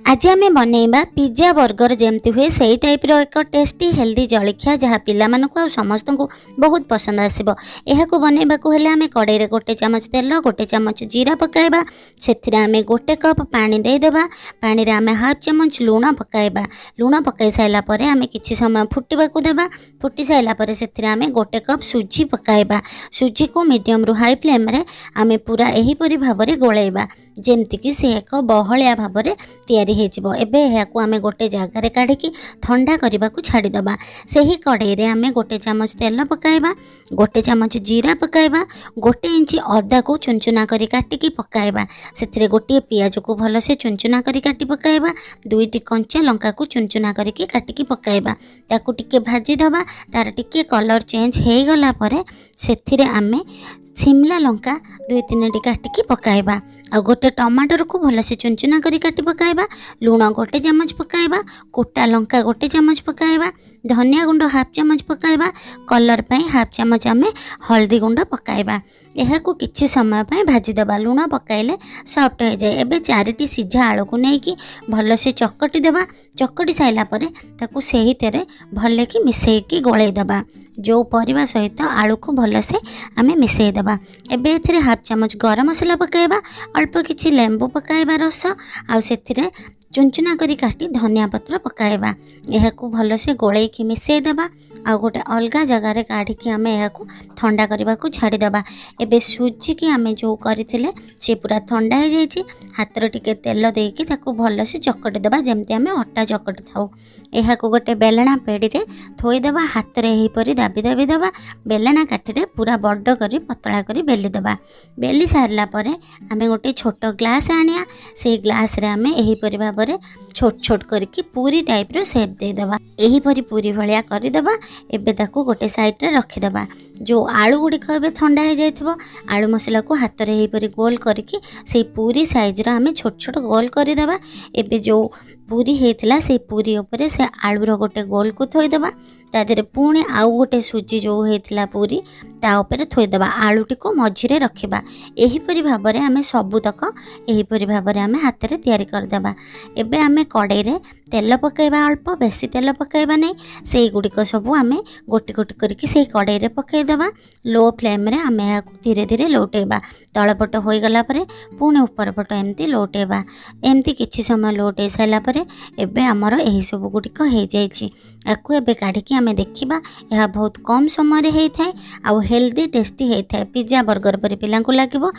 आज आम बनैबा pizza burger जमती हुए से टाइप एक टेस्टी हेल्दी जलखिया जहाँ पिला समस्त को बहुत पसंद आसो। यह बनैबा आम कड़े गोटे चामच तेल गोटे चामच जीरा पकाइबा से गोटे कप पानी देदेबा पानी रे आम हाफ चामच लुण पकाइबा लुण पकाई सारा पर आम कि समय फुटवा देवा फुटी सारापर से गोटे कप सुजी पकाइबा सुजी को मीडियम रु हाई फ्लेम रे आम पूरा एहीपरी भाव में गोलैबा जेमती से एक बहलिया भाव में तैयारी एबे आम गोटे जगार काढ़ी ठंडा करने को छाड़ीदबा से ही कड़े रे आम गोटे चामच तेल पकाइबा गोटे चामच जीरा पकाइबा गोटे इंच अदा को चुनचुना करी काटिकी पकाइबा से गोटे पियाज को भलसे चुनचुना करी काटी पकाइबा दुईटी कंचा लंका को चुनचुना करी काटिकी पकाइबा ताकू टिके भाजीदबा तार टिके कलर चेंज हो गला परे सेथिरे आमे शिमला लंका दुई तीन टी काटिकी पकाइबा आ गोटे टमाटर को भलसे चुनचुना करी काटी पकाइबा लुण गोटे चामच पकाइबा कुटा लंका गोटे चामच पकाइबा धनिया गुंड हाफ चामच पकाइबा कलर पाई हाफ चामच आम हल्दी गुंड पकाइबा यह किछि समय पाई भाजीदबा लुण पकाइले सॉफ्ट हो जाए। एबे 4टी सिझा आलू को लेकिन भलसे चकटी देबा चकटी साइला परे ताकू सही तेरे भले कि मिसेकी गोळेई दबा जो परिवा सहित आलू को भलसे आम मिसई दबा। एबे एथिरे हाफ चामच गरम मसला पकाइबा अल्प किछि लेंबू पकाइबा रस आउ सेथिरे चुनचुना करी काटी धनिया पत्र पकाइबा यह भलसे गोलैकी मिसई देबा आ गोटे अलग जगार काढ़ी आम यह ठंडा करने को छाड़ीदबा। एबे सुजी की आम जो करथिले से पूरा ठंडा हो जाइए हाथ टिके तेल देकी ताकू भलसे चकटी देबा जमती आम अटा चकटी थाउ यह गोटे बेलना पेड़ी रे थोईदेबा हाथ रे एहीपरी दाबी दाबी देबा बेलना काठी पूरा बड़ करी पतला करी बेली देबा बेली सारला परे आम गोटे छोट ग्लास आनिया से ग्लास रे आम एहीपरी भाव छोट छोट करके पूरी टाइप रो शेप दे देबा एहीपरी पूरी भलिया करी देबा। एबे ताकू गोटे साइड रे रखी देबा जो आलू गुड़िक ए ठंडा हो जाइथिबो आलू मसला को हाथ रे एहीपरी गोल करके से पूरी साइज रो आम छोट छोट गोल करी देबा। एबे जो पूरी होता से पूरी उपरे से आलूर गोटे गोल को थोईदेबा ता देहरे पुणी आउ गोटे सुजी जो होता पूरी ता उपरे थोईदेबा आलूटी को मझिरे रखिबा एहीपरी भाव में आम सबुतक एहीपरी भाव में आम हाथ में तैयारी करदेबा। एबे आम कड़े रे तेल पकाइबा अल्प बेसी तेल पकाइबा नहीं से गुड़िक सब आम गोटी गोटी करके से कड़े रे पकाइदेबा लो फ्लेम रे आम या धीरे धीरे लौटेबा तलपट हो गला परे पुणी ऊपर पट एमती लौटेबा एमती किछि समय लौटे सारा परे एबे आमर एही सब गुड़िक हो जाइछि याकू एबे काढ़िकी आम देखिबा यह बहुत कम समय रे हेइ थाए आ हेल्दी टेस्टी हेइ थाए पिज्जा बर्गर परि पिलांकु लागिबो।